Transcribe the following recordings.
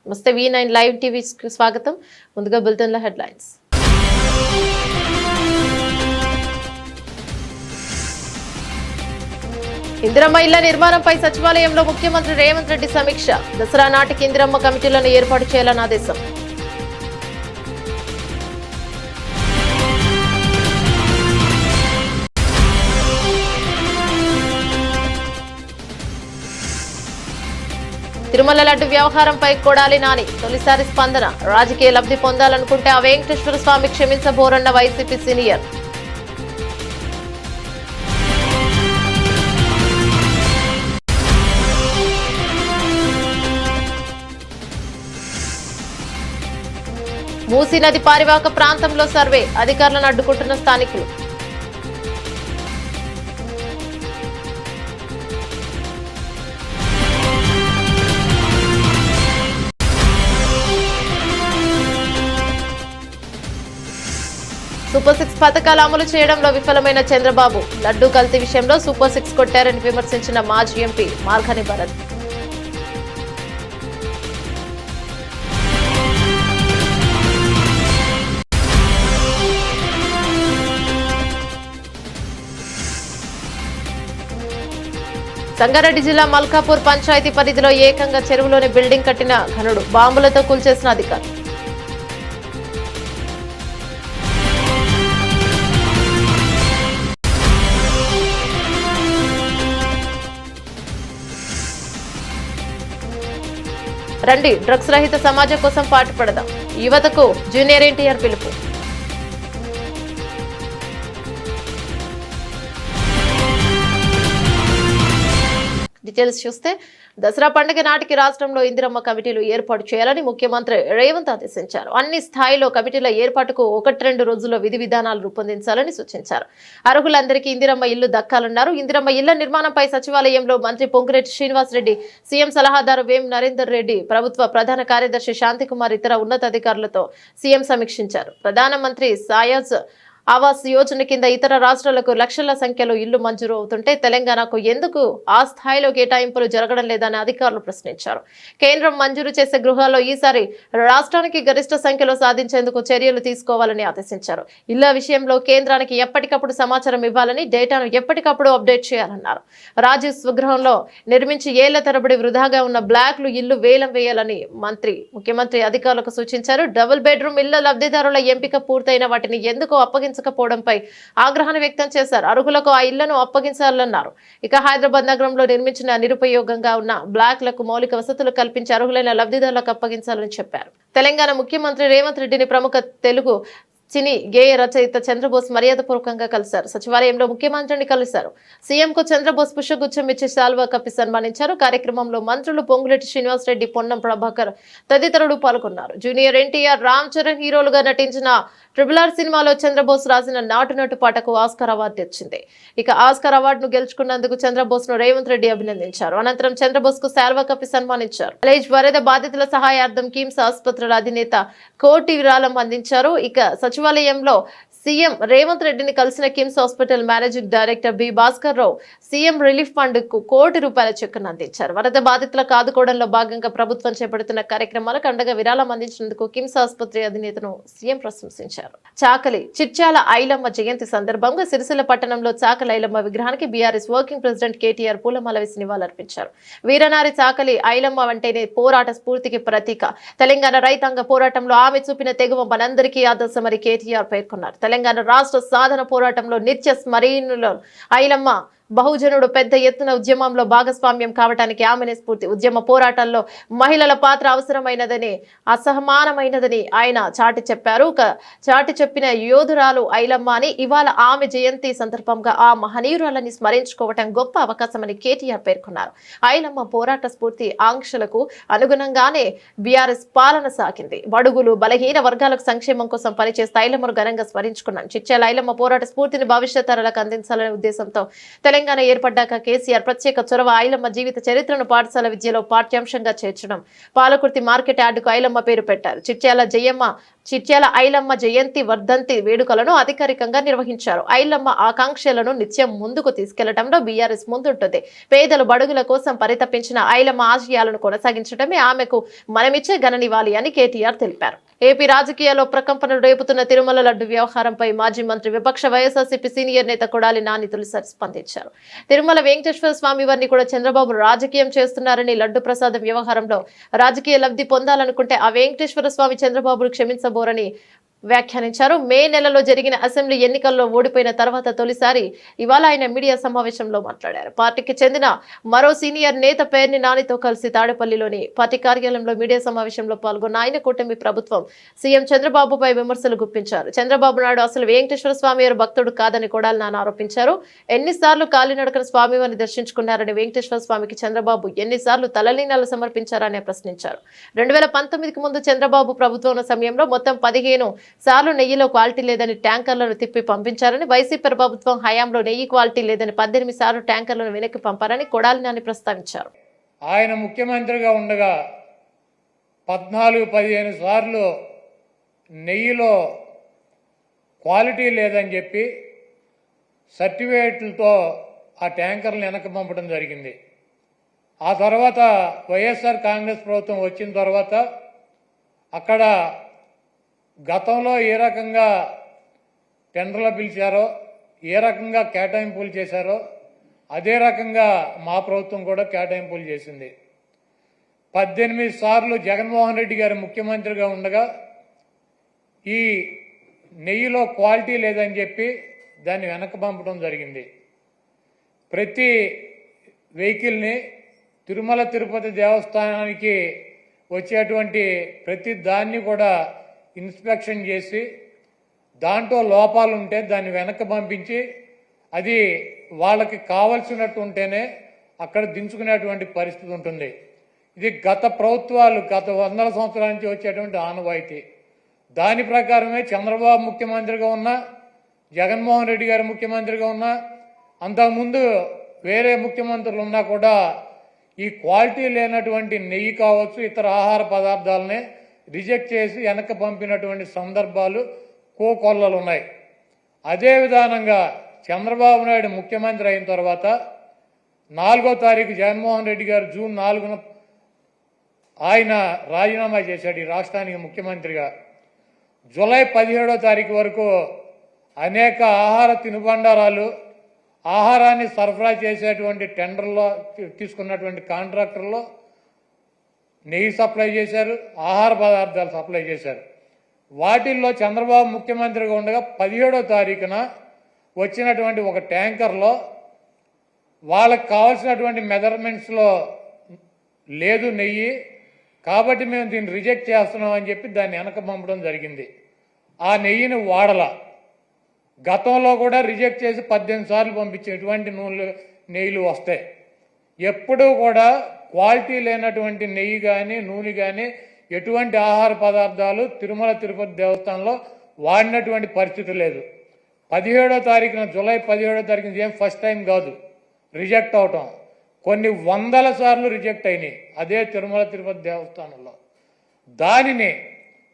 నమస్తే V9 live TV స్వాగతం. ముందుగా బులెటిన్ల హెడ్లైన్స్. ఇందిరమ్మ ఇళ్ల నిర్మాణంపై సచివాలయంలో ముఖ్యమంత్రి రేవంత్ రెడ్డి సమీక్ష. దసరా నాటికి ఇందిరమ్మ కమిటీలను ఏర్పాటు చేయాలని ఆదేశం. తిరుమల లడ్డు వ్యవహారంపై కొడాలి నాని తొలిసారి స్పందన. రాజకీయ లబ్ధి పొందాలనుకుంటే ఆ వెంకటేశ్వర స్వామి క్షమించబోరన్న వైసీపీ సీనియర్. మూసీ నది పారివాహక ప్రాంతంలో సర్వే అధికారులను అడ్డుకుంటున్న స్థానికులు. సూపర్ 6 పథకాలు అమలు చేయడంలో విఫలమైన చంద్రబాబు. లడ్డూ కల్తీ విషయంలో సూపర్ 6 కొట్టారని విమర్శించిన మాజీ ఎంపీ మార్గాని భరత్. సంగారెడ్డి జిల్లా మల్కాపూర్ పంచాయతీ పరిధిలో ఏకంగా చెరువులోని బిల్డింగ్ కట్టిన ఘనుడు. బాంబులతో కూల్చేసిన అధికారులు. రండి డ్రగ్స్ రహిత సమాజం కోసం పాటుపడదాం. యువతకు జూనియర్ ఎన్టీఆర్ పిలుపు. డీటెయిల్స్ చూస్తే దసరా పండుగ నాటికి రాష్ట్రంలో ఇందిరమ్మ కమిటీలు ఏర్పాటు చేయాలని ముఖ్యమంత్రి రేవంత్ ఆదేశించారు. అన్ని స్థాయిలో కమిటీల ఏర్పాటుకు 1-2 రోజుల్లో విధి విధానాలు రూపొందించాలని సూచించారు. అర్హులందరికీ ఇందిరమ్మ ఇల్లు దక్కాలన్నారు. ఇందిరమ్మ ఇళ్ల నిర్మాణంపై సచివాలయంలో మంత్రి పొంగులేటి శ్రీనివాస్ రెడ్డి, సీఎం సలహాదారు వేం నరేందర్ రెడ్డి, ప్రభుత్వ ప్రధాన కార్యదర్శి శాంతికుమార్ ఇతర ఉన్నతాధికారులతో సీఎం సమీక్షించారు. ప్రధానమంత్రి సాయాజ్ ఆవాస్ యోజన కింద ఇతర రాష్ట్రాలకు లక్షల సంఖ్యలో ఇళ్లు మంజూరు అవుతుంటే తెలంగాణకు ఎందుకు ఆ స్థాయిలో కేటాయింపులు జరగడం లేదని అధికారులు ప్రశ్నించారు. కేంద్రం మంజూరు చేసే గృహాల్లో ఈసారి రాష్ట్రానికి గరిష్ట సంఖ్యలో సాధించేందుకు చర్యలు తీసుకోవాలని ఆదేశించారు. ఇళ్ల విషయంలో కేంద్రానికి ఎప్పటికప్పుడు సమాచారం ఇవ్వాలని, డేటాను ఎప్పటికప్పుడు అప్డేట్ చేయాలన్నారు. రాజీవ్ స్వగృహంలో నిర్మించి ఏళ్ల తరబడి వృధాగా ఉన్న బ్లాక్లు ఇల్లు వేలం వేయాలని ముఖ్యమంత్రి అధికారులకు సూచించారు. డబుల్ బెడ్రూమ్ ఇళ్ల లబ్ధిదారుల ఎంపిక పూర్తయిన వాటిని ఎందుకు అప్పగించకపోవడంపై ఆగ్రహాన్ని వ్యక్తం చేశారు. అర్హులకు ఆ ఇళ్లను అప్పగించాలన్నారు. ఇక హైదరాబాద్ నగరంలో నిర్మించిన నిరుపయోగంగా ఉన్న బ్లాక్లకు మౌలిక వసతులు కల్పించి అర్హులైన లబ్ధిదారులకు అప్పగించాలని చెప్పారు. తెలంగాణ ముఖ్యమంత్రి రేవంత్ రెడ్డిని ప్రముఖ తెలుగు సినీ గేయ రచయిత చంద్రబోస్ మర్యాదపూర్వకంగా కలిశారు. సచివాలయంలో ముఖ్యమంత్రిని కలిశారు. సీఎంకు చంద్రబోస్ పుష్పగుచ్చం ఇచ్చి శాల్వా కప్పి సన్మానించారు. కార్యక్రమంలో మంత్రులు పొంగులేటి శ్రీనివాస్ రెడ్డి, పొన్నం ప్రభాకర్ తదితరులు పాల్గొన్నారు. జూనియర్ ఎన్టీఆర్, రామ్ చరణ్ హీరోలుగా నటించిన RRR సినిమాలో చంద్రబోస్ రాసిన నాటు నటు పాటకు ఆస్కార్ అవార్డు వచ్చింది. ఇక ఆస్కార్ అవార్డును గెలుచుకున్నందుకు చంద్రబోస్ ను రేవంత్ రెడ్డి అభినందించారు. అనంతరం చంద్రబోస్ కు శాల్వా కప్పి సన్మానించారు. కాలేజ్ వరద బాధితుల సహాయార్థం కిమ్స్ ఆసుపత్రుల అధినేత కోటి విరాళం అందించారు. ఇక సచివాలయంలో సీఎం రేవంత్ రెడ్డిని కలిసిన KIMS hospital managing director B Bhaskar Rao CM relief fund కు ₹1 కోటి చెక్కును అందించారు. వరద బాధితులకు ఆదుకోవడంలో భాగంగా ప్రభుత్వం చేపడుతున్న కార్యక్రమాలకు అండగా విరాళం అందించినందుకు కిమ్స్ ఆసుపత్రి అధినేతను సీఎం ప్రశంసించారు. చాకలి చిట్యాల ఐలమ్మ జయంతి సందర్భంగా సిరిసిల్ల పట్టణంలో చాకలి ఐలమ్మ విగ్రహానికి బీఆర్ఎస్ వర్కింగ్ ప్రెసిడెంట్ కేటీఆర్ పూలమాల వేసి నివాళులర్పించారు. వీరనారి చాకలి ఐలమ్మ అంటేనే పోరాట స్ఫూర్తికి ప్రతీక. తెలంగాణ రైతాంగ పోరాటంలో ఆమె చూపిన తెగువ మనందరికీ ఆదర్శమని కేటీఆర్ పేర్కొన్నారు. తెలంగాణ రాష్ట్ర సాధన పోరాటంలో నిత్య స్మరణీయులు ఐలమ్మ. బహుజనుడు పెద్ద ఎత్తున ఉద్యమంలో భాగస్వామ్యం కావడానికి ఆమెనే స్ఫూర్తి. ఉద్యమ పోరాటాల్లో మహిళల పాత్ర అవసరమైనదని, అసహమానమైనదని ఆయన చాటి చెప్పిన యోధురాలు ఐలమ్మ అని ఇవాళ ఆమె జయంతి సందర్భంగా ఆ మహనీయురాలని స్మరించుకోవటం గొప్ప అవకాశమని కేటీఆర్ పేర్కొన్నారు. ఐలమ్మ పోరాట స్ఫూర్తి ఆంక్షలకు అనుగుణంగానే బీఆర్ఎస్ పాలన సాగింది. బడుగులు బలహీన వర్గాలకు సంక్షేమం కోసం పనిచేస్తే ఐలమ్మను ఘనంగా స్మరించుకున్నాం. చిట్యాల ఐలమ్మ పోరాట స్ఫూర్తిని భవిష్యత్ తరాలకు అందించాలనే ఉద్దేశంతో తెలంగాణ తెలంగాణ ఏర్పడ్డాక కేసీఆర్ ప్రత్యేక చొరవ ఐలమ్మ జీవిత చరిత్రను పాఠశాల విద్యలో పాఠ్యాంశంగా చేర్చడం, పాలకుర్తి మార్కెట్ యార్డుకు ఐలమ్మ పేరు పెట్టారు. చిట్యాల ఐలమ్మ జయంతి వర్ధంతి వేడుకలను అధికారికంగా నిర్వహించారు. ఐలమ్మ ఆకాంక్షలను నిత్యం ముందుకు తీసుకెళ్లడంలో బీఆర్ఎస్ ముందుంటుంది. పేదలు బడుగుల కోసం పరితపించిన ఐలమ్మ ఆశయాలను కొనసాగించడమే ఆమెకు మనమిచ్చే ఘననివ్వాలి అని కేటీఆర్ తెలిపారు. ఏపీ రాజకీయాల్లో ప్రకంపనలు రేపుతున్న తిరుమల లడ్డు వ్యవహారంపై మాజీ మంత్రి విపక్ష వైఎస్ఆర్సీపీ సీనియర్ నేత కొడాలి నాని తొలిసారి స్పందించారు. తిరుమల వెంకటేశ్వర స్వామి వారిని కూడా చంద్రబాబు రాజకీయం చేస్తున్నారని, లడ్డు ప్రసాదం వ్యవహారంలో రాజకీయ లబ్ధి పొందాలనుకుంటే ఆ వెంకటేశ్వర స్వామి చంద్రబాబును క్షమించబోరని వ్యాఖ్యానించారు. మే నెలలో జరిగిన అసెంబ్లీ ఎన్నికల్లో ఓడిపోయిన తర్వాత తొలిసారి ఇవాళ ఆయన మీడియా సమావేశంలో మాట్లాడారు. పార్టీకి చెందిన మరో సీనియర్ నేత పేర్ని నానితో కలిసి తాడేపల్లిలోని పార్టీ కార్యాలయంలో మీడియా సమావేశంలో పాల్గొన్న ఆయన కూటమి ప్రభుత్వం సీఎం చంద్రబాబుపై విమర్శలు గుప్పించారు. చంద్రబాబు నాయుడు అసలు వెంకటేశ్వర స్వామి వారి భక్తుడు కాదని కొడాలి నాని ఆరోపించారు. ఎన్నిసార్లు కాలినడకన స్వామివారిని దర్శించుకున్నారని, వెంకటేశ్వర స్వామికి చంద్రబాబు ఎన్నిసార్లు తలలీనాలు సమర్పించారని ప్రశ్నించారు. 2019కి ముందు చంద్రబాబు ప్రభుత్వం ఉన్న సమయంలో మొత్తం 15 సార్లు నెయ్యిలో క్వాలిటీ లేదని ట్యాంకర్లను తిప్పి పంపించారని, వైసీపీ ప్రభుత్వం హయాంలో నెయ్యి క్వాలిటీ లేదని 18 సార్లు ట్యాంకర్లను వెనక్కి పంపారని కొడాలి నాని ప్రస్తావించారు. ఆయన ముఖ్యమంత్రిగా ఉండగా 14-15 సార్లు నెయ్యిలో క్వాలిటీ లేదని చెప్పి సర్టిఫికేట్లతో ఆ ట్యాంకర్లను వెనక్కి పంపడం జరిగింది. ఆ తర్వాత వైఎస్ఆర్ కాంగ్రెస్ ప్రభుత్వం వచ్చిన తర్వాత అక్కడ గతంలో ఏ రకంగా టెండర్లు పిలిచారో, ఏ రకంగా కేటాయింపులు చేశారో అదే రకంగా మా ప్రభుత్వం కూడా కేటాయింపులు చేసింది. 18 సార్లు జగన్మోహన్ రెడ్డి గారు ముఖ్యమంత్రిగా ఉండగా ఈ నెయ్యిలో క్వాలిటీ లేదని చెప్పి దాన్ని వెనక్కి పంపడం జరిగింది. ప్రతి వెహికల్ని తిరుమల తిరుపతి దేవస్థానానికి వచ్చేటువంటి ప్రతి దాన్ని కూడా ఇన్స్పెక్షన్ చేసి దాంట్లో లోపాలు ఉంటే దాన్ని వెనక్కి పంపించి అది వాళ్ళకి కావలసినట్టు ఉంటేనే అక్కడ దించుకునేటువంటి పరిస్థితి ఉంటుంది. ఇది గత ప్రభుత్వాలు గత 100 సంవత్సరాల నుంచి వచ్చేటువంటి ఆనవాయితీ. దాని ప్రకారమే చంద్రబాబు ముఖ్యమంత్రిగా ఉన్నా, జగన్మోహన్ రెడ్డి గారు ముఖ్యమంత్రిగా ఉన్నా, అంతకుముందు వేరే ముఖ్యమంత్రులు ఉన్నా కూడా ఈ క్వాలిటీ లేనటువంటి నెయ్యి కావచ్చు, ఇతర ఆహార పదార్థాలనే రిజెక్ట్ చేసి వెనక్కి పంపినటువంటి సందర్భాలు కోకొల్లలు ఉన్నాయి. అదే విధానంగా చంద్రబాబు నాయుడు ముఖ్యమంత్రి అయిన తర్వాత 4వ తారీఖు జగన్మోహన్ రెడ్డి గారు జూన్ 4న ఆయన రాజీనామా చేశాడు ఈ రాష్ట్రానికి ముఖ్యమంత్రిగా. జూలై 17వ తారీఖు వరకు అనేక ఆహార తినుబండారాలు, ఆహారాన్ని సరఫరా చేసేటువంటి టెండర్లో తీసుకున్నటువంటి కాంట్రాక్టర్లో నెయ్యి సప్లై చేశారు, ఆహార పదార్థాలు సప్లై చేశారు. వాటిల్లో చంద్రబాబు ముఖ్యమంత్రిగా ఉండగా 17వ తారీఖున వచ్చినటువంటి ఒక ట్యాంకర్లో వాళ్ళకి కావాల్సినటువంటి మెజర్మెంట్స్లో లేదు నెయ్యి, కాబట్టి మేము దీన్ని రిజెక్ట్ చేస్తున్నాం అని చెప్పి దాన్ని వెనక పంపడం జరిగింది. ఆ నెయ్యిని వాడల గతంలో కూడా రిజెక్ట్ చేసి 18 సార్లు పంపించే ఎటువంటి నెయ్యిలు వస్తాయి. ఎప్పుడూ కూడా క్వాలిటీ లేనటువంటి నెయ్యి కానీ నూనె కానీ ఎటువంటి ఆహార పదార్థాలు తిరుమల తిరుపతి దేవస్థానంలో వాడినటువంటి పరిస్థితి లేదు. 17వ తారీఖున జూలై 17వ తారీఖున ఏం ఫస్ట్ టైం కాదు రిజెక్ట్ అవటం, కొన్ని 100 సార్లు రిజెక్ట్ అయినాయి అదే తిరుమల తిరుపతి దేవస్థానంలో. దానిని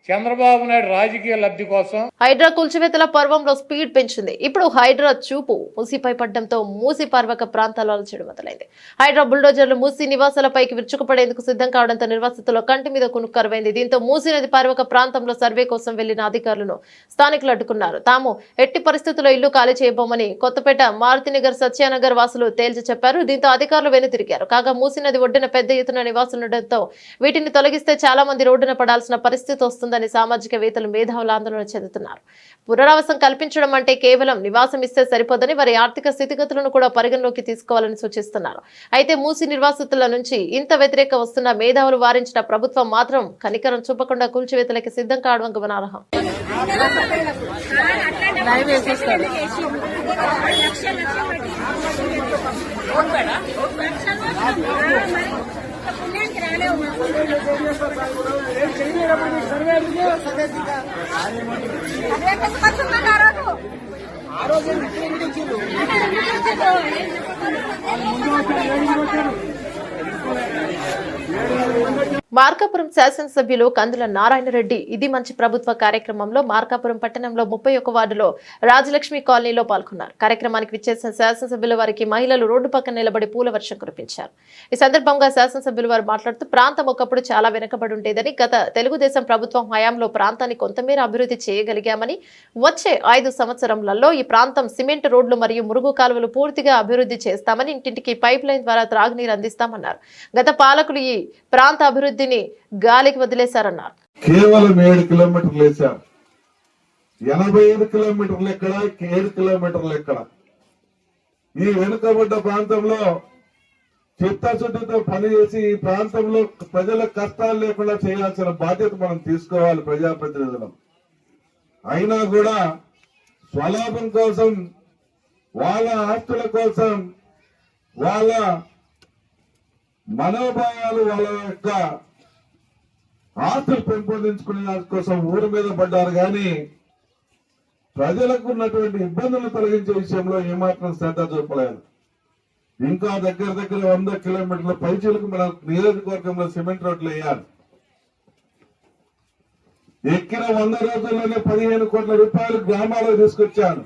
చంద్రబాబు నాయుడు రాజకీయ లబ్ధి కోసం హైడ్రా కూల్చివేతల పర్వంలో స్పీడ్ పెంచింది. ఇప్పుడు హైడ్రా చూపు మూసిపై పడ్డంతో మూసి పర్వక ప్రాంతాల్లో అలచడి మొదలైంది. హైడ్రా బుల్డోజర్లు మూసి నివాసాలపైకి విరుచుకుపడేందుకు సిద్ధం కావడంతో నిర్వాసితుల కంటి మీద కునుక్కరువైంది. దీంతో మూసి నది పర్వక ప్రాంతంలో సర్వే కోసం వెళ్లిన అధికారులను స్థానికులు అడ్డుకున్నారు. తాము ఎట్టి పరిస్థితుల్లో ఇల్లు ఖాళీ చేయబోమని కొత్తపేట, మారుతినగర్, సత్యానగర్ వాసులు తేల్చి చెప్పారు. దీంతో అధికారులు వెనుతిరిగారు. కాగా మూసి నది ఒడ్డున పెద్ద ఎత్తున నివాసులుండటంతో వీటిని తొలగిస్తే చాలా మంది రోడ్డున పడాల్సిన పరిస్థితి వస్తుందని సామాజికవేత్తలు మేధావులు ఆందోళన చెందుతున్నారు. పునరావాసం కల్పించడం అంటే కేవలం నివాసం ఇస్తే సరిపోదని, వారి ఆర్థిక స్థితిగతులను కూడా పరిగణలోకి తీసుకోవాలని సూచిస్తున్నారు. అయితే మూసి నిర్వాసితుల నుంచి ఇంత వ్యతిరేక వస్తున్న మేధావులు వారించిన ప్రభుత్వం మాత్రం కనికరం చూపకుండా కూల్చివేతలకి సిద్ధం కావడం గమనార్హం. ఆ రోజు మార్కాపురం శాసనసభ్యులు కందుల నారాయణరెడ్డి ఇది మంచి ప్రభుత్వ కార్యక్రమంలో మార్కాపురం పట్టణంలో 31 వార్డులో రాజలక్ష్మి కాలనీలో పాల్గొన్నారు. కార్యక్రమానికి విచ్చేసిన శాసనసభ్యుల వారికి మహిళలు రోడ్డు పక్కన నిలబడి పూల వర్షం కురిపించారు. ఈ సందర్భంగా శాసనసభ్యులు వారు మాట్లాడుతూ ప్రాంతం ఒకప్పుడు చాలా వెనుకబడి ఉండేదని, గత తెలుగుదేశం ప్రభుత్వం హయాంలో ప్రాంతాన్ని కొంతమేర అభివృద్ధి చేయగలిగామని, వచ్చే 5 సంవత్సరాలలో ఈ ప్రాంతం సిమెంట్ రోడ్లు మరియు మురుగు కాలువలు పూర్తిగా అభివృద్ధి చేస్తామని, ఇంటింటికి పైప్ లైన్ ద్వారా త్రాగునీరు అందిస్తామన్నారు. గత పాలకులు ఈ ప్రాంత అభివృద్ధిని గాలికి వదిలేశారన్నారు. కేవలం 7 కిలోమీటర్లు వేశారు. 85 కిలోమీటర్లు ఎక్కడ, 7 కిలోమీటర్లు ఎక్కడ? ఈ వెనుకబడ్డ ప్రాంతంలో చిత్తశుద్ధితో పనిచేసి ఈ ప్రాంతంలో ప్రజల కష్టాలు లేకుండా చేయాల్సిన బాధ్యత మనం తీసుకోవాలి ప్రజాప్రతినిధులం. అయినా కూడా స్వలాభం కోసం, వాళ్ళ ఆస్తుల కోసం, వాళ్ళ మనోభావాలు, వాళ్ళ యొక్క ఆస్తులు పెంపొందించుకునే కోసం ఊరి మీద పడ్డారు. కానీ ప్రజలకు ఉన్నటువంటి ఇబ్బందులు తొలగించే విషయంలో ఏమాత్రం శ్రద్ధ చూపలేదు. ఇంకా దగ్గర 100 కిలోమీటర్ల పైచీలకు మన నియోజకవర్గంలో సిమెంట్ రోడ్లు వేయాలి. ఎక్కిన 100 రోజుల్లోనే 15 కోట్ల రూపాయలు గ్రామాలకు తీసుకొచ్చాను.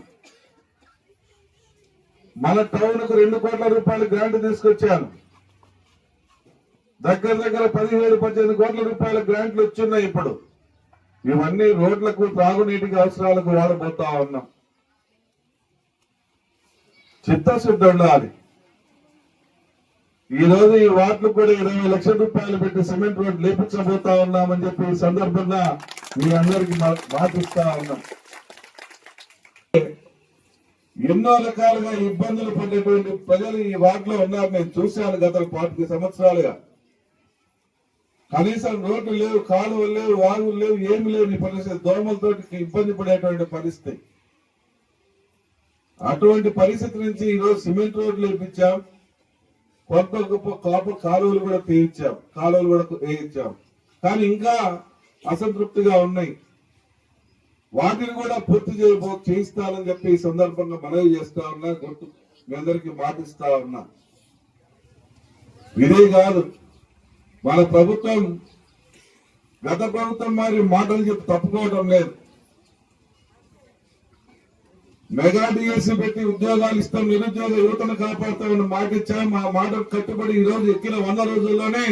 మన టౌన్ కు 2 కోట్ల రూపాయలు గ్రాంట్ తీసుకొచ్చాను. దగ్గర 17-18 కోట్ల రూపాయల గ్రాంట్లు వచ్చున్నాయి. ఇప్పుడు ఇవన్నీ రోడ్లకు, త్రాగునీటికి అవసరాలకు వాడబోతా ఉన్నాం. చిత్తశుద్ధి ఉండాలి. ఈ రోజు ఈ వార్డులకు కూడా 20 లక్షల రూపాయలు పెట్టి సిమెంట్ రోడ్ లేపించబోతా ఉన్నామని చెప్పి ఈ సందర్భంగా మీ అందరికి మాటిస్తా ఉన్నాం. ఎన్నో రకాలుగా ఇబ్బందులు పడేటువంటి ప్రజలు ఈ వార్డులో ఉన్నారు. నేను చూశాను గత 4 సంవత్సరాలుగా. కనీసం రోడ్లు లేవు, కాలువలు లేవు, వాగులు లేవు, ఏమి లేవు. ఈ పరిస్థితి దోమలతో ఇబ్బంది పడేటువంటి పరిస్థితి. అటువంటి పరిస్థితి నుంచి ఈరోజు సిమెంట్ రోడ్లు వేయించాం. కొంత గొప్ప కాలువలు కూడా తీయించాం, కాలువలు కూడా వేయించాం. కానీ ఇంకా అసంతృప్తిగా ఉన్నాయి. వాటిని కూడా పూర్తి చేయిస్తానని చెప్పి ఈ సందర్భంగా మనవి చేస్తా ఉన్నా, గుర్తు మీ అందరికీ మాటిస్తా ఉన్నా. ఇదే కాదు, మన ప్రభుత్వం గత ప్రభుత్వం మరి మాటలు చెప్పి తప్పుకోవడం లేదు. మెగా డిఎస్సీ పెట్టి ఉద్యోగాలు ఇస్తాం, నిరుద్యోగ యువతను కాపాడుతామని మాట ఇచ్చాం. ఆ మాటకు కట్టుబడి ఈ రోజు ఎక్కిన 100 రోజుల్లోనే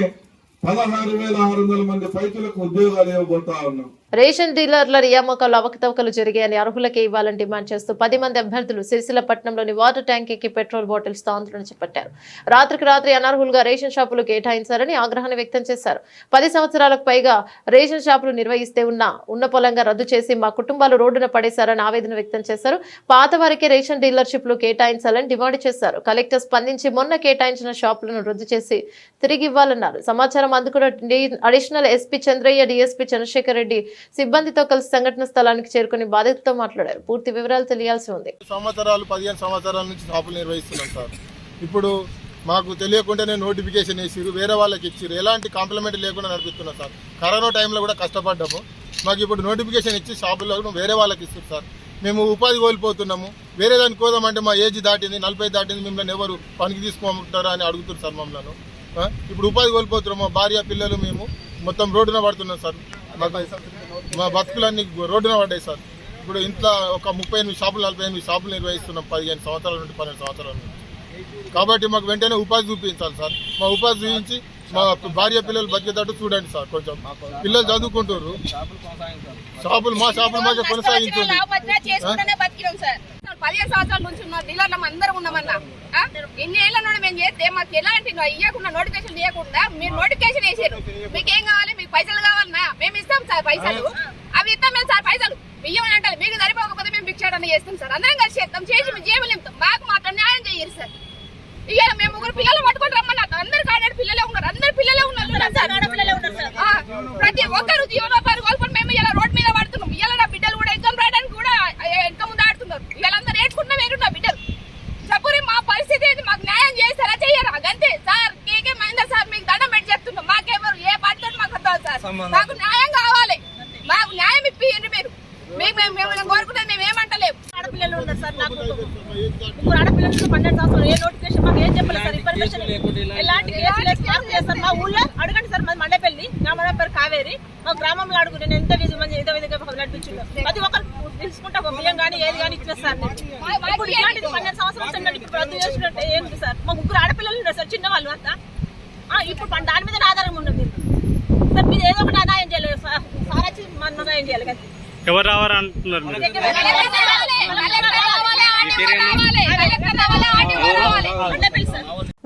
16,600 మంది రైతులకు ఉద్యోగాలు ఇవ్వబోతా ఉన్నాం. రేషన్ డీలర్ల నియామకాలు అవకతవకలు జరిగాయని అర్హులకే ఇవ్వాలని డిమాండ్ చేస్తూ 10 మంది అభ్యర్థులు సిరిసిల్లపట్నంలోని వాటర్ ట్యాంక్ ఎక్కి పెట్రోల్ బాటిల్స్ తో ఆందోళన చేపట్టారు. రాత్రికి రాత్రి అనర్హులుగా రేషన్ షాపులు కేటాయించారని ఆగ్రహాన్ని వ్యక్తం చేశారు. 10 సంవత్సరాలకు పైగా రేషన్ షాపులు నిర్వహిస్తే ఉన్న పొలంగా రద్దు చేసి మా కుటుంబాలు రోడ్డున పడేశారని ఆవేదన వ్యక్తం చేశారు. పాత వారికి రేషన్ డీలర్షిప్లు కేటాయించాలని డిమాండ్ చేశారు. కలెక్టర్ స్పందించి మొన్న కేటాయించిన షాపులను రద్దు చేసి తిరిగి ఇవ్వాలన్నారు. సమాచారం అందుకున్న additional SP Chandrayya, DSP Chandrasekhar Reddy సిబ్బందితో కలిసి సంఘటన స్థలానికి చేరుకుని బాధితులతో మాట్లాడారు. పూర్తి వివరాలు తెలియాల్సి ఉంది. 15 సంవత్సరాల నుంచి షాపులు నిర్వహిస్తున్నాం సార్. ఇప్పుడు మాకు తెలియకుండానే నోటిఫికేషన్ వేసిరు, వేరే వాళ్ళకి ఇచ్చిరు, ఎలాంటి కాంప్లిమెంట్ లేకుండా నడిపిస్తున్నాం సార్. కరోనా టైంలో కూడా కష్టపడ్డాము. మాకు ఇప్పుడు నోటిఫికేషన్ ఇచ్చి షాపుల్లో వేరే వాళ్ళకి ఇస్తారు సార్. మేము ఉపాధి కోల్పోతున్నాము. వేరే దానికి కోదామంటే మా ఏజ్ దాటింది, 40 దాటింది, మిమ్మల్ని ఎవరు పనికి తీసుకోమంటారా అని అడుగుతారు సార్ మమ్మల్ని. ఇప్పుడు ఉపాధి కోల్పోతున్నాము. భార్య పిల్లలు మేము మొత్తం రోడ్డున పడుతున్నాం సార్. మా బతుకులన్నీ రోడ్డున పడ్డాయి సార్. ఇప్పుడు ఇంట్లో ఒక 38 షాపులు 48 షాపులు నిర్వహిస్తున్నాం 15 సంవత్సరాల నుండి 12 సంవత్సరాల నుండి. కాబట్టి మాకు వెంటనే ఉపాధి చూపించాలి సార్. మా ఉపాధి చూపించి మా భార్య పిల్లలు బతికేటట్టు చూడండి సార్. కొంచెం పిల్లలు చదువుకుంటారు. షాపులు మాకే కొనసాగించండి. 15 సంవత్సరాల నుంచి ఉన్న డీలర్లు అందరూ ఉన్నామన్నా. ఎన్ని ఏళ్ళ నుండి మేము చేస్తే మాకు ఎలాంటి ఇవ్వకుండా నోటిఫికేషన్ ఇవ్వకుండా మీరు నోటిఫికేషన్ వేసారు. మీకేం కావాలి? మీకు పైసలు కావాలన్నా మేము ఇస్తాం సార్. పైసలు అవి ఇస్తాం మేము సార్. పైసలు ఇవ్వమని అంటారు. మీకు సరిపోకపోతే మేము భిక్షాటన చేస్తాం సార్. అందరం కలిసి చేస్తాం. చేసి మేము జేబులు నింపుతాం. మాకు మాత్రం న్యాయం చేయరు సార్. ఇక మేము 3 పిల్లలు పట్టుకొని రమ్మన్నారు. అందరు కాడాడు పిల్లలే ఉన్నారు. అందరు పిల్లలే ఉన్నారు. ప్రతి ఒక్కరు జీవనోపాధి కోల్పోయి మేము ఇలా రోడ్ మీద పడుతున్నాం. ఇలా నా బిడ్డలు కూడా ఎగ్జామ్ రాయడానికి కూడా వెనక ముందు ఆడుతున్నారు. వీళ్ళందరూ ఏడ్చుకున్నా వేరు నా బిడ్డలు. చెప్పు మా పరిస్థితి ఏంటి? మాకు న్యాయం చేస్తారా చెయ్యరా? అంతే సార్. కేకే మహేందర్ సార్ మీకు దండం పెట్టి చెప్తున్నాం. మాకెవరు ఏ బాధ్యత మాకు వద్దాలి సార్. మాకు న్యాయం కావాలి. మాకు న్యాయం ఇప్పియండి మీరు. మేము కోరుకుంటే మేము ఏమంటలేము. ఆడపిల్లలు ఉన్నారు సార్. నాకు ముగ్గురు ఆడపిల్లలు 12 సంవత్సరాలు. ఏ నోటిఫికేషన్ మాకు ఏం చెప్పలేదు సార్. ఇన్ఫర్మేషన్ ఎలాంటి కేసు లేకపోతే మా ఊళ్ళో అడగండి సార్. మాది మండపల్లి, నా మండప పేరు కావేరి. మా గ్రామంలో అడుగు నేను ఎంత విధిగా నడిపించిందో ప్రతి ఒక్కరు తెలుసుకుంటా బియ్యం కానీ ఏది కానీ ఇచ్చేస్తారు. ఇప్పుడు ఇలాంటిది 12 సంవత్సరాలు ఇప్పుడు రద్దు చేసినట్టు ఏంటి సార్? మా ముగ్గురు ఆడపిల్లలు ఉన్నారు సార్, చిన్నవాళ్ళు అంతా. ఇప్పుడు దాని మీద ఆధారం ఉన్నది సార్. మీరు ఏదో ఒకటి ఆదాయం చేయలేదు సార్. సార్ వచ్చి ఆదాయం చేయాలి కదా. ఎవరు రావాలంటున్నారు?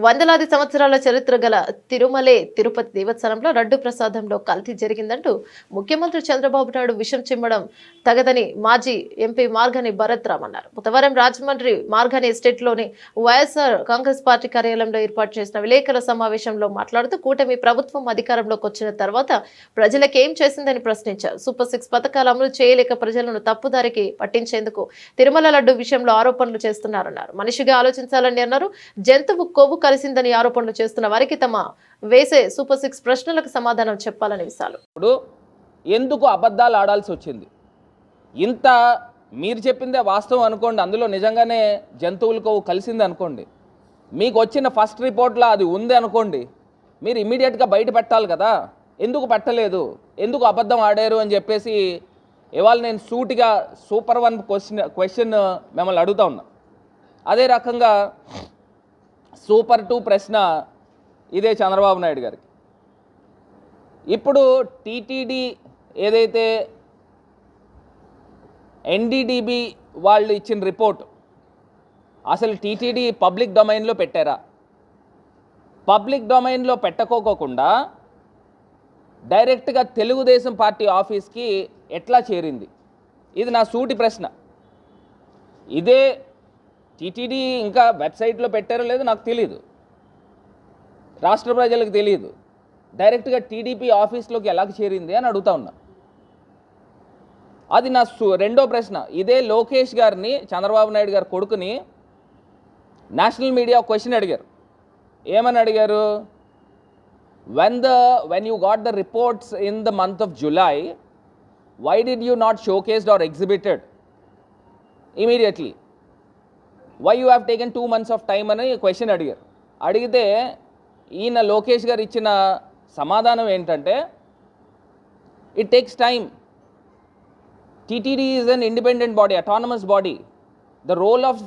వందలాది సంవత్సరాల చరిత్ర గల తిరుమలే తిరుపతి దేవస్థానంలో లడ్డు ప్రసాదంలో కల్తీ జరిగిందంటూ ముఖ్యమంత్రి చంద్రబాబు నాయుడు విషం చిమ్మడం తగదని మాజీ ఎంపీ మార్గాని భరత్ రామ్ అన్నారు. బుధవారం రాజమండ్రి మార్గాని ఎస్టేట్లోని వైఎస్ఆర్ కాంగ్రెస్ పార్టీ కార్యాలయంలో ఏర్పాటు చేసిన విలేకరుల సమావేశంలో మాట్లాడుతూ కూటమి ప్రభుత్వం అధికారంలోకి వచ్చిన తర్వాత ప్రజలకు ఏం చేసిందని ప్రశ్నించారు. సూపర్ 6 పథకాలు అమలు చేయలేక ప్రజలను తప్పుదారికి పట్టించేందుకు తిరుమల లడ్డు విషయంలో ఆరోపణలు చేస్తున్నారన్నారు. మనిషిగా ఆలోచించాలని అన్నారు. జంతువు కొవ్వు కలిసిందని ఆరోపణలు చేస్తున్న వారికి తమ వేసే సూపర్ 6 ప్రశ్నలకు సమాధానం చెప్పాలని విశాలు. ఇప్పుడు ఎందుకు అబద్ధాలు ఆడాల్సి వచ్చింది? ఇంత మీరు చెప్పిందే వాస్తవం అనుకోండి, అందులో నిజంగానే జంతువుల కొవ్వు కలిసింది అనుకోండి, మీకు వచ్చిన ఫస్ట్ రిపోర్ట్లో అది ఉంది అనుకోండి, మీరు ఇమీడియట్గా బయట పెట్టాలి కదా. ఎందుకు పెట్టలేదు, ఎందుకు అబద్ధం ఆడారు అని చెప్పేసి ఇవాళ నేను సూటిగా సూపర్ 1 క్వశ్చన్ మిమ్మల్ని అడుగుతా ఉన్నా. అదే రకంగా సూపర్ 2 ప్రశ్న ఇదే చంద్రబాబు నాయుడు గారికి. ఇప్పుడు టీటీడీ ఏదైతే ఎన్డీడీబీ వాళ్ళు ఇచ్చిన రిపోర్ట్ అసలు టీటీడీ పబ్లిక్ డొమైన్లో పెట్టారా? పబ్లిక్ డొమైన్లో పెట్టకోకుండా డైరెక్ట్గా తెలుగుదేశం పార్టీ ఆఫీస్కి ఎట్లా చేరింది? ఇది నా సూటి ప్రశ్న. ఇదే టీటీడీ ఇంకా వెబ్సైట్లో పెట్టారో లేదో నాకు తెలియదు, రాష్ట్ర ప్రజలకు తెలియదు. డైరెక్ట్గా టీడీపీ ఆఫీస్లోకి ఎలా చేరింది అని అడుగుతా ఉన్నా. అది నా రెండో ప్రశ్న. ఇదే లోకేష్ గారిని, చంద్రబాబు నాయుడు గారి కొడుకుని నేషనల్ మీడియా క్వశ్చన్ అడిగారు. ఏమని అడిగారు? when you got the reports in the month of July, why did you not showcased or exhibited immediately? Why you have taken 2 months of time అని క్వశ్చన్ అడిగారు. అడిగితే ఈయన లోకేష్ గారు ఇచ్చిన సమాధానం ఏంటంటే, it takes time. TTD is an independent body, autonomous body. The role of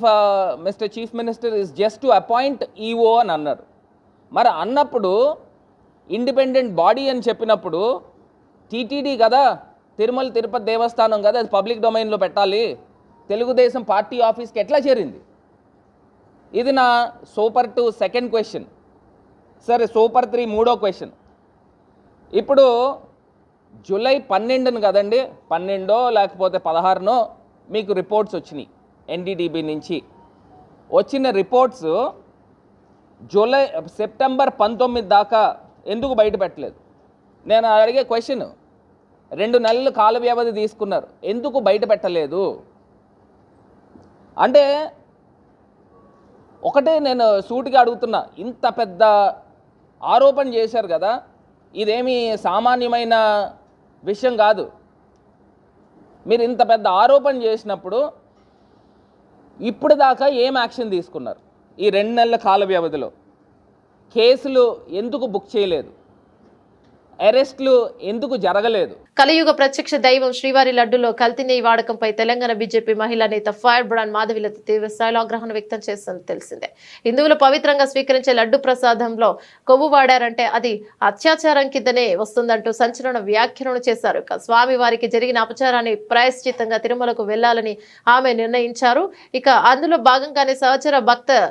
mister chief minister is just to appoint EO అని అన్నారు. మరి అన్నప్పుడు ఇండిపెండెంట్ బాడీ అని చెప్పినప్పుడు టీటీడీ కదా, తిరుమల తిరుపతి దేవస్థానం కదా, అది పబ్లిక్ డొమైన్లో పెట్టాలి. తెలుగుదేశం పార్టీ ఆఫీస్కి ఎట్లా చేరింది? ఇది నా సూపర్ 2 సెకండ్ క్వశ్చన్. సరే, సూపర్ 3 మూడో క్వశ్చన్. ఇప్పుడు జూలై 12 కదండి, 12 లేకపోతే 16 మీకు రిపోర్ట్స్ వచ్చినాయి ఎన్డీడీబీ నుంచి. వచ్చిన రిపోర్ట్స్ సెప్టెంబర్ 19 దాకా ఎందుకు బయట పెట్టలేదు? నేను అడిగే క్వశ్చన్, 2 నెలలు కాల వ్యవధి తీసుకున్నారు, ఎందుకు బయట పెట్టలేదు? అంటే ఒకటే నేను సూటిగా అడుగుతున్నా, ఇంత పెద్ద ఆరోపణ చేశారు కదా, ఇదేమీ సామాన్యమైన విషయం కాదు. మీరు ఇంత పెద్ద ఆరోపణ చేసినప్పుడు ఇప్పుడు దాకా ఏం యాక్షన్ తీసుకున్నారు? ఈ 2 నెలల కాల వ్యవధిలో కేసులు ఎందుకు బుక్ చేయలేదు? అరెస్టులు ఎందుకు జరగలేదు? కలియుగ ప్రత్యక్ష దైవం శ్రీవారి లడ్డులో కల్తీ నెయ్యి వాడకంపై తెలంగాణ బీజేపీ మహిళా నేత ఫైర్ బ్రాండ్ మాధవిలత తీవ్ర స్థాయిలో ఆగ్రహం వ్యక్తం చేస్తుందని తెలిసిందే. హిందువులు పవిత్రంగా స్వీకరించే లడ్డు ప్రసాదంలో కొవ్వు వాడారంటే అది అత్యాచారం కిందనే వస్తుందంటూ సంచలన వ్యాఖ్యలను చేశారు. స్వామి వారికి జరిగిన అపచారాన్ని ప్రాయశ్చిత్తంగా తిరుమలకు వెళ్లాలని ఆమె నిర్ణయించారు. ఇక అందులో భాగంగానే సహచర భక్త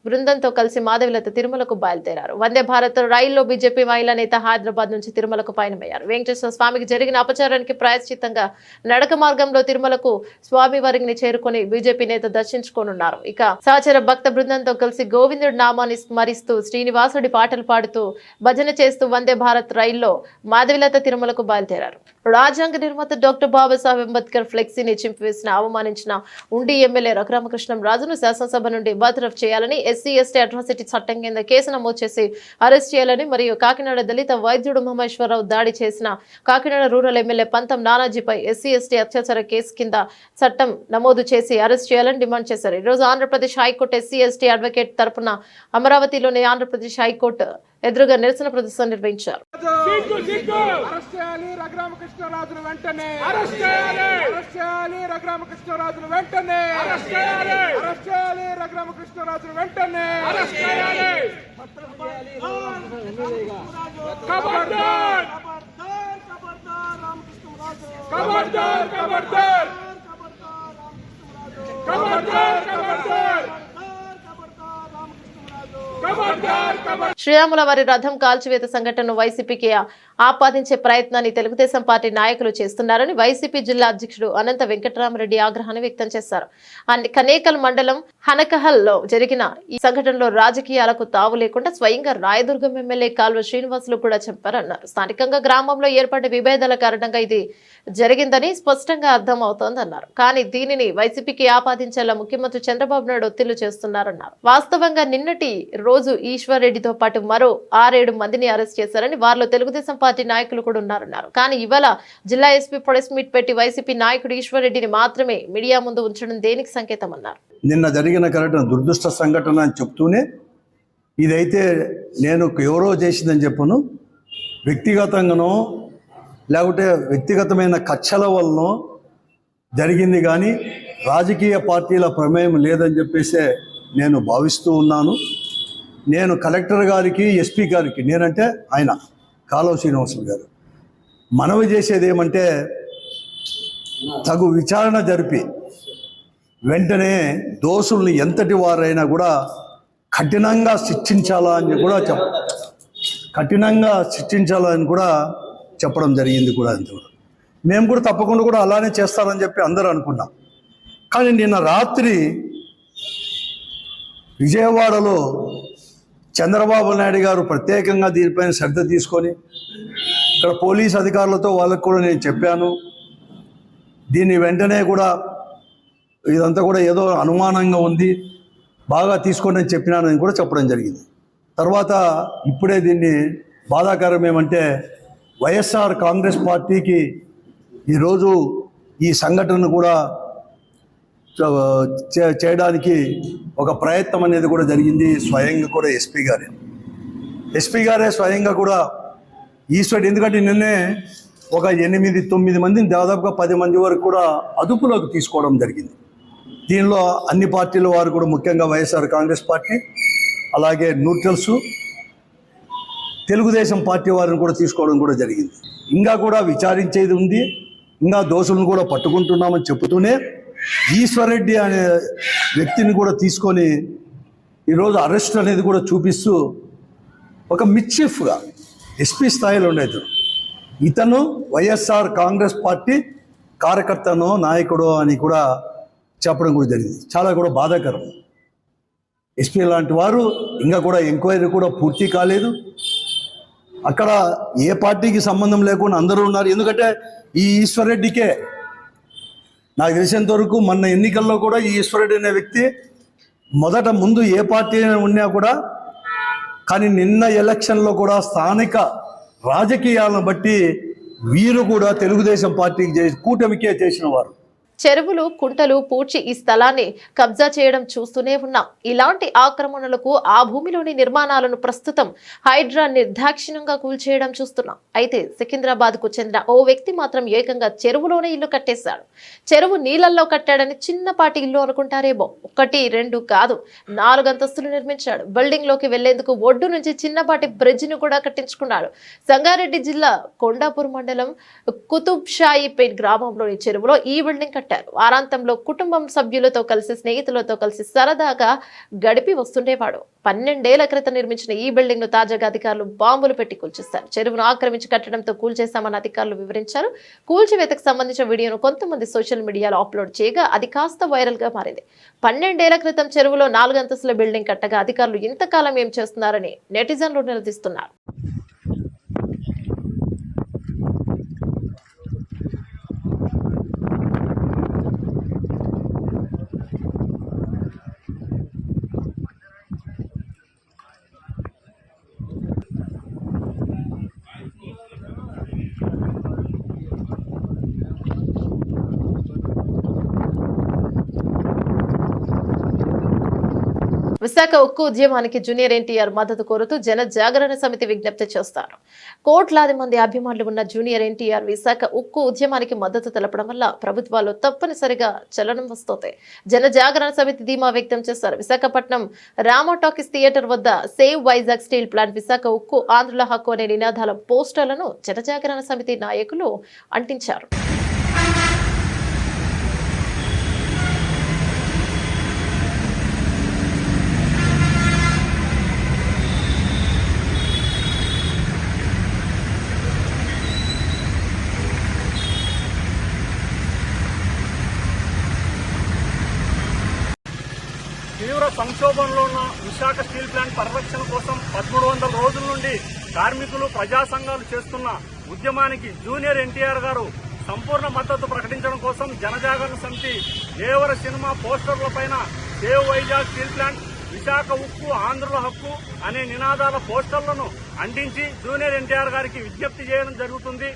బృందంతో కలిసి మాధవిలత తిరుమలకు బయలుదేరారు. వందే భారత్ రైల్లో బీజేపీ మహిళా నేత హైదరాబాద్ నుంచి తిరుమలకు పయనమయ్యారు. వెంకటేశ్వర స్వామికి జరిగిన అపచారానికి ప్రాయశ్చిత్తంగా నడక మార్గంలో తిరుమలకు స్వామి వారిని చేరుకుని బీజేపీ నేత దర్శించుకోనున్నారు. ఇక సహచర భక్త బృందంతో కలిసి గోవిందుడి నామాన్ని స్మరిస్తూ శ్రీనివాసుడి పాటలు పాడుతూ భజన చేస్తూ వందే భారత్ రైల్లో మాధవిలత తిరుమలకు బయలుదేరారు. రాజ్యాంగ నిర్మాత డాక్టర్ బాబాసాహెబ్ అంబేద్కర్ ఫ్లెక్సీని చింపివేసిన అవమానించిన ఉండి ఎమ్మెల్యే రఘురామకృష్ణం రాజును శాసనసభ నుండి బర్తరఫ్ చేయాలని SC/ST అట్రాసిటీ చట్టం కింద కేసు నమోదు చేసి అరెస్ట్ చేయాలని మరియు కాకినాడ దళిత వైద్యుడు మహేశ్వరరావు దాడి చేసిన కాకినాడ రూరల్ ఎమ్మెల్యే పంతం నానాజీపై SC/ST అత్యాచార కేసు కింద చట్టం నమోదు చేసి అరెస్ట్ చేయాలని డిమాండ్ చేశారు. ఈ రోజు ఆంధ్రప్రదేశ్ హైకోర్టు SC/ST అడ్వకేట్ తరపున అమరావతిలోని ఆంధ్రప్రదేశ్ హైకోర్టు ఎదురుగా నిరసన ప్రదర్శన నిర్వహించారు. శ్రీరాముల వారి రథం కాల్చివేత సంఘటనను వైసీపీకి ఆపాదించే ప్రయత్నాన్ని తెలుగుదేశం పార్టీ నాయకులు చేస్తున్నారని వైసీపీ జిల్లా అధ్యక్షుడు అనంత వెంకటరామరెడ్డి ఆగ్రహాన్ని వ్యక్తం చేశారు. కనేకల్ మండలం హనకహల్లో జరిగిన ఈ సంఘటనలో రాజకీయాలకు తావు లేకుండా స్వయంగా రాయదుర్గం ఎమ్మెల్యే కాల్వ శ్రీనివాసులు కూడా చెప్పారన్నారు. స్థానికంగా గ్రామంలో ఏర్పడిన విభేదాల కారణంగా ఇది జరిగిందని స్పష్టంగా అర్థం అవుతోందన్నారు. కానీ దీనిని వైసీపీకి ఆపాదించేలా ముఖ్యమంత్రి చంద్రబాబు నాయుడు ఒత్తిళ్లు చేస్తున్నారన్నారు. వాస్తవంగా నిన్నటి రోజు ఈశ్వర్ రెడ్డితో పాటు మరో 6-7 మందిని అరెస్ట్ చేశారని, వారిలో తెలుగుదేశం పార్టీ నాయకులు కూడా ఉన్నారన్నారు. కానీ ఇవాళ జిల్లా ఎస్పీ ప్రెస్ మీట్ పెట్టి వైసీపీ నాయకుడు ఈశ్వర్ రెడ్డిని మాత్రమే మీడియా ముందు ఉంచడం దేనికి సంకేతం అన్నారు. నిన్న జరిగిన ఘటన దురదృష్ట సంఘటన అని చెప్తూనే ఇదైతే నేను ఎవరో చేసిందని చెప్పను, వ్యక్తిగతంగానో లేకుంటే వ్యక్తిగతమైన కక్షల వలనో జరిగింది, కానీ రాజకీయ పార్టీల ప్రమేయం లేదని చెప్పేసే నేను భావిస్తూ ఉన్నాను. నేను కలెక్టర్ గారికి, ఎస్పీ గారికి, నేనంటే ఆయన కాలువ శ్రీనివాసులు గారు మనవి చేసేది ఏమంటే, తగు విచారణ జరిపి వెంటనే దోషుల్ని ఎంతటి వారైనా కూడా కఠినంగా శిక్షించాలని కూడా చెప్పడం జరిగింది కూడా. అంతవరకు మేము కూడా తప్పకుండా కూడా అలానే చేస్తారని చెప్పి అందరూ అనుకున్నాం. కానీ నిన్న రాత్రి విజయవాడలో చంద్రబాబు నాయుడు గారు ప్రత్యేకంగా దీనిపైన శ్రద్ధ తీసుకొని ఇక్కడ పోలీస్ అధికారులతో వాళ్ళకు కూడా నేను చెప్పాను, దీన్ని వెంటనే కూడా ఇదంతా కూడా ఏదో అనుమానంగా ఉంది, బాగా తీసుకోండి అని చెప్పినానని కూడా చెప్పడం జరిగింది. తర్వాత ఇప్పుడే దీన్ని బాధాకరం ఏమంటే, వైఎస్ఆర్ కాంగ్రెస్ పార్టీకి ఈరోజు ఈ సంఘటనను కూడా చేయడానికి ఒక ప్రయత్నం అనేది కూడా జరిగింది. స్వయంగా కూడా ఎస్పీ గారే స్వయంగా కూడా ఈశ్వరుడు, ఎందుకంటే నిన్నే ఒక 8-9 మందిని దాదాపుగా 10 మంది వరకు కూడా అదుపులోకి తీసుకోవడం జరిగింది. దీనిలో అన్ని పార్టీల వారు కూడా, ముఖ్యంగా వైఎస్ఆర్ కాంగ్రెస్ పార్టీ, అలాగే న్యూట్రల్స్, తెలుగుదేశం పార్టీ వారిని కూడా తీసుకోవడం కూడా జరిగింది. ఇంకా కూడా విచారించేది ఉంది, ఇంకా దోషులను కూడా పట్టుకుంటున్నామని చెబుతూనే ఈశ్వర్ రెడ్డి అనే వ్యక్తిని కూడా తీసుకొని ఈరోజు అరెస్ట్ అనేది కూడా చూపిస్తూ ఒక మిస్చీఫ్గా ఎస్పీ స్థాయిలో ఉండేది ఇతను వైఎస్ఆర్ కాంగ్రెస్ పార్టీ కార్యకర్తనో నాయకుడో అని కూడా చెప్పడం కూడా జరిగింది. చాలా కూడా బాధాకరం. ఎస్పీ లాంటి వారు ఇంకా కూడా ఎంక్వైరీ కూడా పూర్తి కాలేదు. అక్కడ ఏ పార్టీకి సంబంధం లేకుండా అందరూ ఉన్నారు. ఎందుకంటే ఈ ఈశ్వర్ రెడ్డికే నాకు తెలిసినంత వరకు మొన్న ఎన్నికల్లో కూడా ఈ ఈశ్వర్ రెడ్డి అనే వ్యక్తి మొదట ముందు ఏ పార్టీ ఉన్నా కూడా, కానీ నిన్న ఎలక్షన్లో కూడా స్థానిక రాజకీయాలను బట్టి వీరు కూడా తెలుగుదేశం పార్టీకి కూటమికే చేసిన వారు. చెరువులు, కుంటలు పూడ్చి ఈ స్థలాన్ని కబ్జా చేయడం చూస్తూనే ఉన్నాం. ఇలాంటి ఆక్రమణలకు ఆ భూమిలోని నిర్మాణాలను ప్రస్తుతం హైడ్రా నిర్దాక్షిణ్యంగా కూల్చేయడం చూస్తున్నాం. అయితే సికింద్రాబాద్ కు చెందిన ఓ వ్యక్తి మాత్రం ఏకంగా చెరువులోనే ఇల్లు కట్టేశాడు. చెరువు నీళ్లలో కట్టాడని చిన్నపాటి ఇల్లు అనుకుంటారేమో, 1-2 కాదు, 4 అంతస్తులు నిర్మించాడు. బిల్డింగ్ లోకి వెళ్లేందుకు ఒడ్డు నుంచి చిన్నపాటి బ్రిడ్జ్ ను కూడా కట్టించుకున్నాడు. సంగారెడ్డి జిల్లా కొండాపూర్ మండలం కుతుబ్ షాయిపేట్ గ్రామంలోని చెరువులో ఈ బిల్డింగ్ కట్టారు. వారాంతంలో కుటుంబం సభ్యులతో కలిసి, స్నేహితులతో కలిసి సరదాగా గడిపి వస్తుండేవాడు. 12 ఏళ్ల క్రితం నిర్మించిన ఈ బిల్డింగ్ ను తాజాగా అధికారులు బాంబులు పెట్టి కూల్చేశారు. చెరువును ఆక్రమించి కట్టడంతో కూల్చేశామని అధికారులు వివరించారు. కూల్చివేతకు సంబంధించిన వీడియోను కొంతమంది సోషల్ మీడియాలో అప్లోడ్ చేయగా అది కాస్త వైరల్ గా మారింది. 12 ఏళ్ల క్రితం చెరువులో 4 అంతస్తుల బిల్డింగ్ కట్టగా అధికారులు ఇంతకాలం ఏం చేస్తున్నారని నెటిజన్లు నిలదీస్తున్నారు. విశాఖ ఉక్కు ఉద్యమానికి జూనియర్ ఎన్టీఆర్ మద్దతు కోరుతూ జన జాగరణ సమితి విజ్ఞప్తి చేస్తారు. కోట్లాది మంది అభిమానులు ఉన్న జూనియర్ ఎన్టీఆర్ విశాఖ ఉక్కు ఉద్యమానికి మద్దతు తెలపడం వల్ల ప్రభుత్వాలు తప్పనిసరిగా చలనం వస్తుంది. జన జాగరణ సమితి ధీమా వ్యక్తం చేశారు. విశాఖపట్నం రామా టాకీస్ థియేటర్ వద్ద save Vizag steel plant, Visakha ఉక్కు, ఆంధ్రుల హక్కు అనే నినాదాల పోస్టర్లను జన జాగరణ సమితి నాయకులు అంటించారు. తీవ్ర సంక్షోభంలో ఉన్న విశాఖ స్టీల్ ప్లాంట్ పరిరక్షణ కోసం 1300 రోజుల నుండి కార్మికులు, ప్రజా సంఘాలు చేస్తున్న ఉద్యమానికి జూనియర్ ఎన్టీఆర్ గారు సంపూర్ణ మద్దతు ప్రకటించడం కోసం జనజాగరణ సమితి దేవర సినిమా పోస్టర్ల పైన save Vizag steel plant, Visakha ఉక్కు, ఆంధ్రుల హక్కు అనే నినాదాల పోస్టర్లను అంటించి జూనియర్ ఎన్టీఆర్ గారికి విజ్ఞప్తి చేయడం జరుగుతుంది.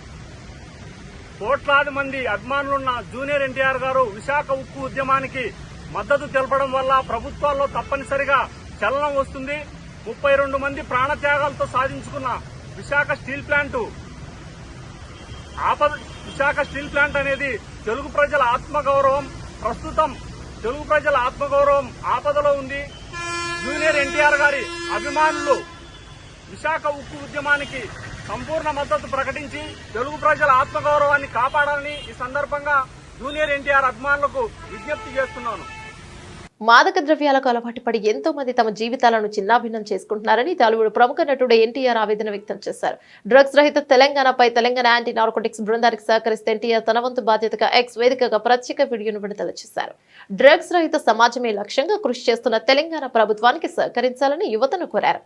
కోట్లాది మంది అభిమానులున్న జూనియర్ ఎన్టీఆర్ గారు విశాఖ ఉక్కు ఉద్యమానికి మద్దతు తెలపడం వల్ల ప్రభుత్వాల్లో తప్పనిసరిగా చలనం వస్తుంది. 32 మంది ప్రాణత్యాగాలతో సాధించుకున్న విశాఖ స్టీల్ ప్లాంట్ అనేది తెలుగు ప్రజల ఆత్మగౌరవం. ప్రస్తుతం తెలుగు ప్రజల ఆత్మగౌరవం ఆపదలో ఉంది. జూనియర్ ఎన్టీఆర్ గారి అభిమానులు విశాఖ ఉక్కు ఉద్యమానికి సంపూర్ణ మద్దతు ప్రకటించి తెలుగు ప్రజల ఆత్మగౌరవాన్ని కాపాడాలని ఈ సందర్భంగా జూనియర్ ఎన్టీఆర్ అభిమానులకు విజ్ఞప్తి చేస్తున్నాను. మాదక ద్రవ్యాలకు అలవాటు పడి ఎంతో మంది తమ జీవితాలను చిన్నాభిన్నం చేసుకుంటున్నారని టాలీవుడ్ ప్రముఖ నటుడు ఎన్టీఆర్ ఆవేదన వ్యక్తం చేశారు. డ్రగ్స్ రహిత తెలంగాణపై తెలంగాణ యాంటీ నార్కోటిక్స్ బృందానికి సహకరిస్తే ఎన్టీఆర్ తన వంతు బాధ్యతగా ఎక్స్ వేదికగా ప్రత్యేక వీడియోను విడుదల చేశారు. డ్రగ్స్ రహిత సమాజమే లక్ష్యంగా కృషి చేస్తున్న తెలంగాణ ప్రభుత్వానికి సహకరించాలని యువతను కోరారు.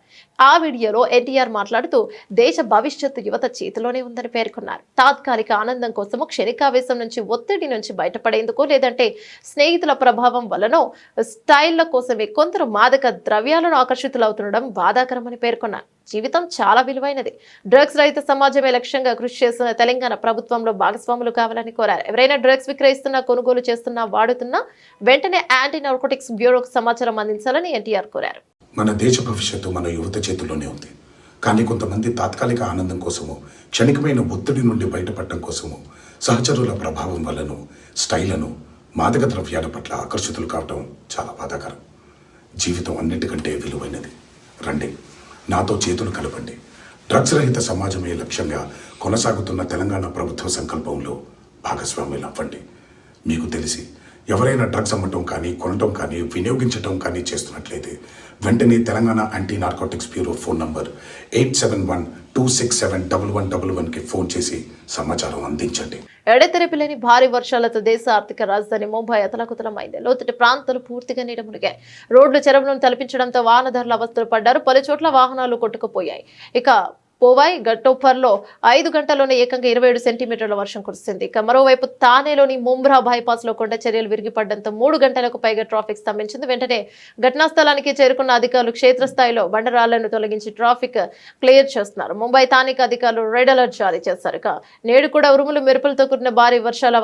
ఆ వీడియోలో ఎన్టీఆర్ మాట్లాడుతూ దేశ భవిష్యత్తు యువత చేతిలోనే ఉందని పేర్కొన్నారు. తాత్కాలిక ఆనందం కోసము, క్షణికావేశం నుంచి, ఒత్తిడి నుంచి బయటపడేందుకు, లేదంటే స్నేహితుల ప్రభావం వలనో స్టైళ్ల కోసమే కొందరు మాదక ద్రవ్యాలను ఆకర్షితులవుతుండడం బాధాకరమని పేర్కొన్నారు. జీవితం చాలా విలువైనది. డ్రగ్స్ రహిత సమాజమే లక్ష్యంగా కృషి చేస్తున్న తెలంగాణ ప్రభుత్వంలో భాగస్వాములు కావాలని కోరారు. ఎవరైనా డ్రగ్స్ విక్రయిస్తున్నా, కొనుగోలు చేస్తున్నా, వాడుతున్నా వెంటనే యాంటీ నార్కోటిక్స్ బ్యూరోకు సమాచారం అందించాలని ఎన్టీఆర్ కోరారు. మన దేశ భవిష్యత్తు మన యువత చేతుల్లోనే ఉంది. కానీ కొంతమంది తాత్కాలిక ఆనందం కోసము, క్షణికమైన ఒత్తిడి నుండి బయటపడటం కోసము, సహచరుల ప్రభావం వల్లను, స్టైళ్లను, మాదక ద్రవ్యాల పట్ల ఆకర్షితులు కావటం చాలా బాధాకరం. జీవితం అన్నిటికంటే విలువైనది. రండి, నాతో చేతులు కలపండి. డ్రగ్స్ రహిత సమాజమే లక్ష్యంగా కొనసాగుతున్న తెలంగాణ ప్రభుత్వ సంకల్పంలో భాగస్వాములు అవ్వండి. మీకు తెలిసి ఎవరైనా డ్రగ్స్ అమ్మటం కానీ, కొనటం కానీ, వినియోగించటం కానీ చేస్తున్నట్లయితే వెంటనే Telangana anti narcotics bureau phone number 8712671111కి ఫోన్ చేసి సమాచారం అందించండి. ఎడతెరిపిలేని భారీ వర్షాలతో దేశ ఆర్థిక రాజధాని ముంబై అతలాకుతలమైంది. లోతటి ప్రాంతాలు పూర్తిగా నీట మునిగాయి. రోడ్లు చెరువులను తలపించడంతో వాహనదారులు అవస్థలు పడ్డారు. పలు చోట్ల వాహనాలు కొట్టుకుపోయాయి. ఇక పోవాయ్ గట్టోపర్లో 5 గంటల్లోనే ఏకంగా 27 సెంటీమీటర్ల వర్షం కురిసింది. ఇక మరోవైపు తానేలోని ముంబ్రా బైపాస్ లో కొండ చర్యలు విరిగిపడడంతో 3 గంటలకు పైగా ట్రాఫిక్ స్తంభించింది. వెంటనే ఘటనా స్థలానికి చేరుకున్న అధికారులు క్షేత్రస్థాయిలో బండరాళ్లను తొలగించి ట్రాఫిక్ క్లియర్ చేస్తున్నారు. ముంబై స్థానిక అధికారులు రెడ్ అలర్ట్ జారీ చేశారు. ఇక నేడు కూడా ఉరుములు మెరుపులతో కూడిన భారీ వర్షాల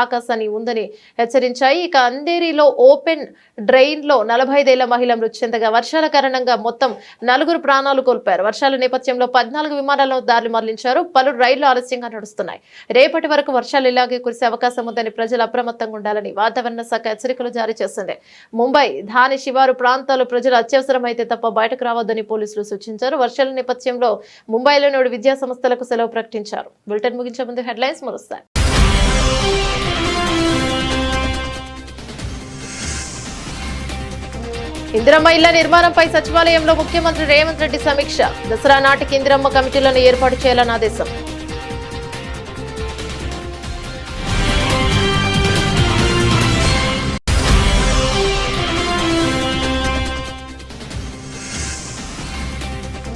ఆకాశాన్ని ఉందని హెచ్చరించాయి. ఇక అంధేరిలో ఓపెన్ డ్రైన్ లో 45 ఏళ్ల మహిళ మృతి చెందగా వర్షాల కారణంగా మొత్తం 4 ప్రాణాలు కోల్పోయారు. వర్షాల నేపథ్యంలో 14 విమానాలను దారి మళ్లించారు. పలు రైళ్లు ఆలస్యంగా నడుస్తున్నాయి. రేపటి వరకు వర్షాలు ఇలాగే కురిసే అవకాశం ఉందని ప్రజలు అప్రమత్తంగా ఉండాలని వాతావరణ శాఖ హెచ్చరికలు జారీ చేసింది. ముంబై ధాని శివారు ప్రాంతాల్లో ప్రజలు అత్యవసరమైతే తప్ప బయటకు రావద్దని పోలీసులు సూచించారు. వర్షాల నేపథ్యంలో ముంబైలో నేడు విద్యా సంస్థలకు సెలవు ప్రకటించారు. బులెటిన్ ముగించే ముందు హెడ్లైన్స్ మరోసారి. ఇందిరమ్మ ఇళ్ల నిర్మాణంపై సచివాలయంలో ముఖ్యమంత్రి రేవంత్ రెడ్డి సమీక్ష. దసరా నాటికి ఇందిరమ్మ కమిటీలను ఏర్పాటు చేయాలని ఆదేశం.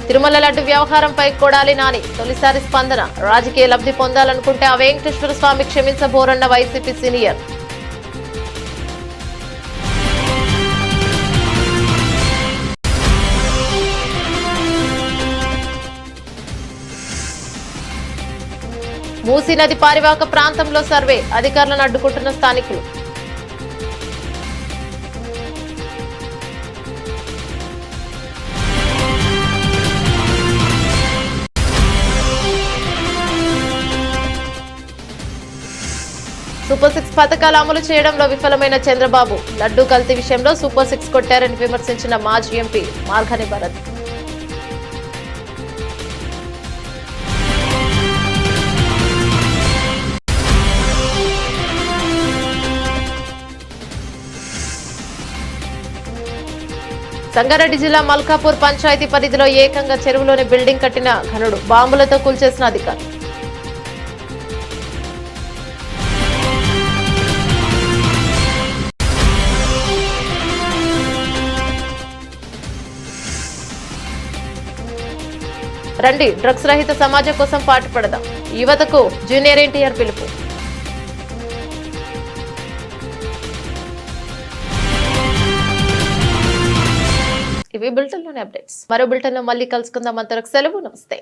తిరుమల లడ్డు వ్యవహారంపై కొడాలి నాని తొలిసారి స్పందన. రాజకీయ లబ్ధి పొందాలనుకుంటే ఆ వెంకటేశ్వర స్వామి క్షమించబోరన్న వైసీపీ సీనియర్. మూసీ నది పారివాహక ప్రాంతంలో సర్వే, అధికారులను అడ్డుకుంటున్న స్థానికులు. సూపర్ 6 పథకాలు అమలు చేయడంలో విఫలమైన చంద్రబాబు, లడ్డూ కల్తీ విషయంలో సూపర్ 6 కొట్టారని విమర్శించిన మాజీ ఎంపీ మార్గని భరత్. సంగారెడ్డి జిల్లా మల్కాపూర్ పంచాయతీ పరిధిలో ఏకంగా చెరువులోని బిల్డింగ్ కట్టిన ఘనుడు, బాంబులతో కూల్చేసిన అధికారులు. రండి డ్రగ్స్ రహిత సమాజం కోసం పాటుపడదాం, యువతకు జూనియర్ ఎన్టీఆర్ పిలుపు. ఇవి బులెటిన్లోని అప్డేట్స్. మరో బులెటిన్లో మళ్ళీ కలుసుకుందాం. అంతవరకు సెలవు, నమస్తే.